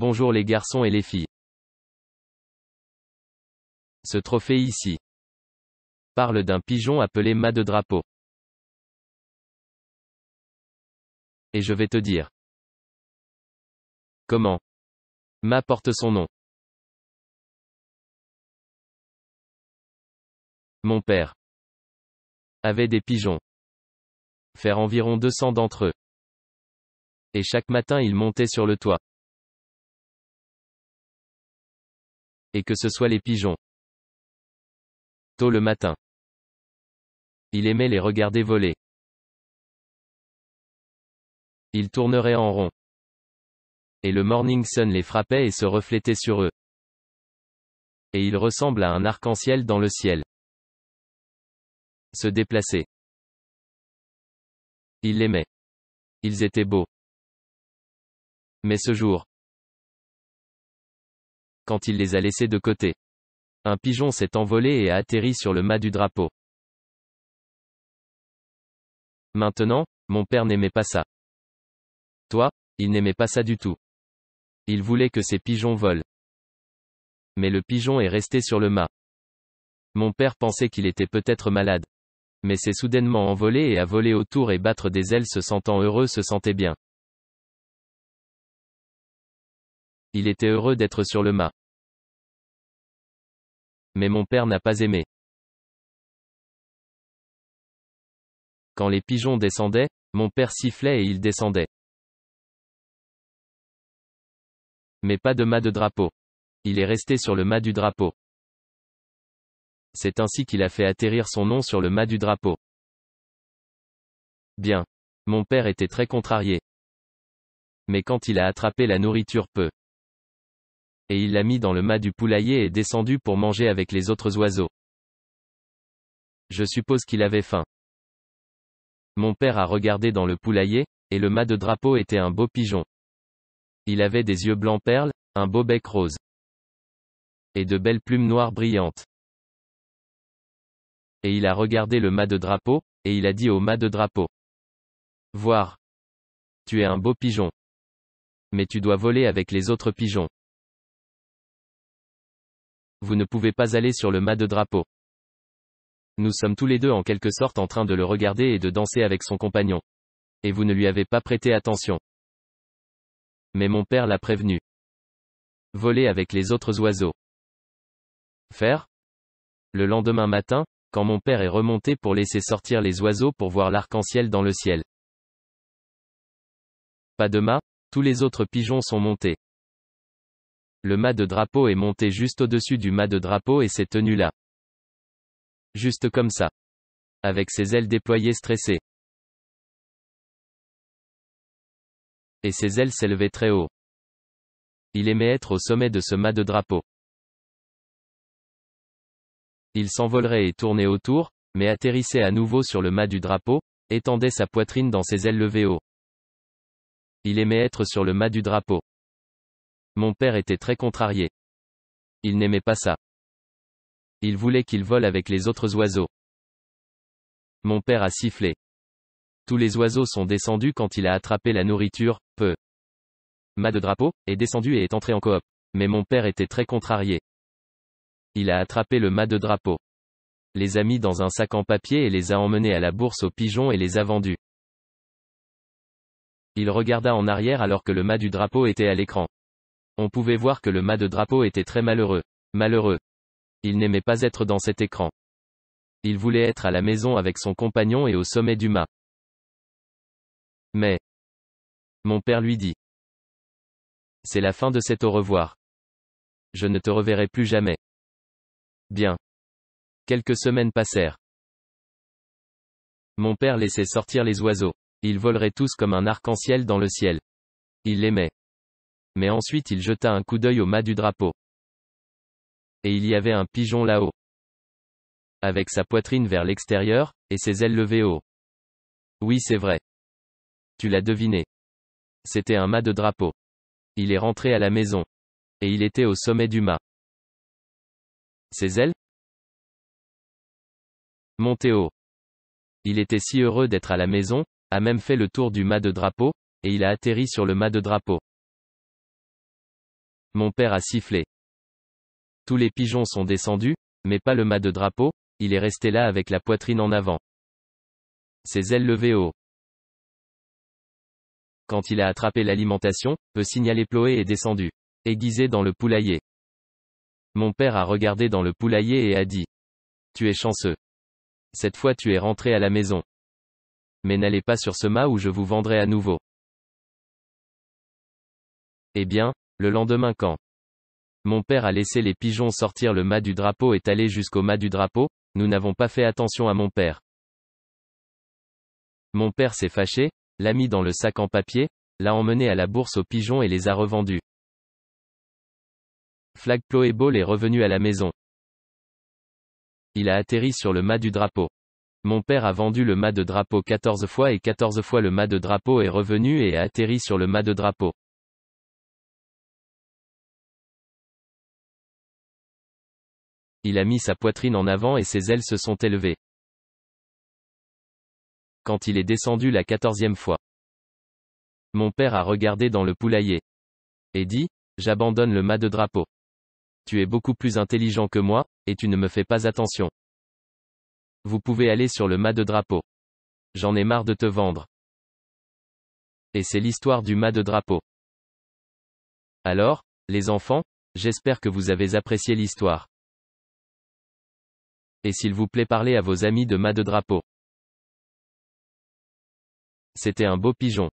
Bonjour les garçons et les filles. Ce trophée ici parle d'un pigeon appelé mât de drapeau. Et je vais te dire comment mât porte son nom. Mon père avait des pigeons. Faire environ 200 d'entre eux. Et chaque matin il montait sur le toit. Et que ce soit les pigeons. Tôt le matin. Il aimait les regarder voler. Ils tourneraient en rond. Et le morning sun les frappait et se reflétait sur eux. Et ils ressemblent à un arc-en-ciel dans le ciel. Se déplacer. Il l'aimait. Ils étaient beaux. Mais ce jour, quand il les a laissés de côté, un pigeon s'est envolé et a atterri sur le mât du drapeau. Maintenant, mon père n'aimait pas ça. Toi, il n'aimait pas ça du tout. Il voulait que ces pigeons volent. Mais le pigeon est resté sur le mât. Mon père pensait qu'il était peut-être malade. Mais s'est soudainement envolé et a volé autour et battre des ailes se sentant heureux se sentait bien. Il était heureux d'être sur le mât. Mais mon père n'a pas aimé. Quand les pigeons descendaient, mon père sifflait et ils descendaient. Mais pas de mât de drapeau. Il est resté sur le mât du drapeau. C'est ainsi qu'il a fait atterrir son nom sur le mât du drapeau. Bien. Mon père était très contrarié. Mais quand il a attrapé la nourriture peu. Et il l'a mis dans le mât du poulailler et descendu pour manger avec les autres oiseaux. Je suppose qu'il avait faim. Mon père a regardé dans le poulailler, et le mât de drapeau était un beau pigeon. Il avait des yeux blancs perles, un beau bec rose. Et de belles plumes noires brillantes. Et il a regardé le mât de drapeau, et il a dit au mât de drapeau. Voir. Tu es un beau pigeon. Mais tu dois voler avec les autres pigeons. Vous ne pouvez pas aller sur le mât de drapeau. Nous sommes tous les deux en quelque sorte en train de le regarder et de danser avec son compagnon. Et vous ne lui avez pas prêté attention. Mais mon père l'a prévenu. Voler avec les autres oiseaux. Faire. Le lendemain matin, quand mon père est remonté pour laisser sortir les oiseaux pour voir l'arc-en-ciel dans le ciel. Pas de mât, tous les autres pigeons sont montés. Le mât de drapeau est monté juste au-dessus du mât de drapeau et s'est tenu là. Juste comme ça. Avec ses ailes déployées stressées. Et ses ailes s'élevaient très haut. Il aimait être au sommet de ce mât de drapeau. Il s'envolerait et tournait autour, mais atterrissait à nouveau sur le mât du drapeau, étendait sa poitrine dans ses ailes levées haut. Il aimait être sur le mât du drapeau. Mon père était très contrarié. Il n'aimait pas ça. Il voulait qu'il vole avec les autres oiseaux. Mon père a sifflé. Tous les oiseaux sont descendus quand il a attrapé la nourriture, peu. Mât de drapeau, est descendu et est entré en coop. Mais mon père était très contrarié. Il a attrapé le mât de drapeau. Les a mis dans un sac en papier et les a emmenés à la bourse aux pigeons et les a vendus. Il regarda en arrière alors que le mât du drapeau était à l'écran. On pouvait voir que le mât de drapeau était très malheureux. Malheureux. Il n'aimait pas être dans cet écran. Il voulait être à la maison avec son compagnon et au sommet du mât. Mais, mon père lui dit. C'est la fin de cet au revoir. Je ne te reverrai plus jamais. Bien. Quelques semaines passèrent. Mon père laissait sortir les oiseaux. Ils voleraient tous comme un arc-en-ciel dans le ciel. Il l'aimait. Mais ensuite il jeta un coup d'œil au mât du drapeau. Et il y avait un pigeon là-haut. Avec sa poitrine vers l'extérieur, et ses ailes levées haut. Oui, c'est vrai. Tu l'as deviné. C'était un mât de drapeau. Il est rentré à la maison. Et il était au sommet du mât. Ses ailes montaient haut. Il était si heureux d'être à la maison, a même fait le tour du mât de drapeau, et il a atterri sur le mât de drapeau. Mon père a sifflé. Tous les pigeons sont descendus, mais pas le mât de drapeau, il est resté là avec la poitrine en avant. Ses ailes levées haut. Quand il a attrapé l'alimentation, peut signaler Chloé est descendu. Aiguisé dans le poulailler. Mon père a regardé dans le poulailler et a dit. Tu es chanceux. Cette fois tu es rentré à la maison. Mais n'allez pas sur ce mât ou je vous vendrai à nouveau. Eh bien, le lendemain quand mon père a laissé les pigeons sortir le mât du drapeau et aller jusqu'au mât du drapeau, nous n'avons pas fait attention à mon père. Mon père s'est fâché, l'a mis dans le sac en papier, l'a emmené à la bourse aux pigeons et les a revendus. Flag Chloé Ball est revenu à la maison. Il a atterri sur le mât du drapeau. Mon père a vendu le mât de drapeau 14 fois et 14 fois le mât de drapeau est revenu et a atterri sur le mât de drapeau. Il a mis sa poitrine en avant et ses ailes se sont élevées. Quand il est descendu la 14e fois. Mon père a regardé dans le poulailler. Et dit, j'abandonne le mât de drapeau. Tu es beaucoup plus intelligent que moi, et tu ne me fais pas attention. Vous pouvez aller sur le mât de drapeau. J'en ai marre de te vendre. Et c'est l'histoire du mât de drapeau. Alors, les enfants, j'espère que vous avez apprécié l'histoire. Et s'il vous plaît parlez à vos amis de mât de drapeau. C'était un beau pigeon.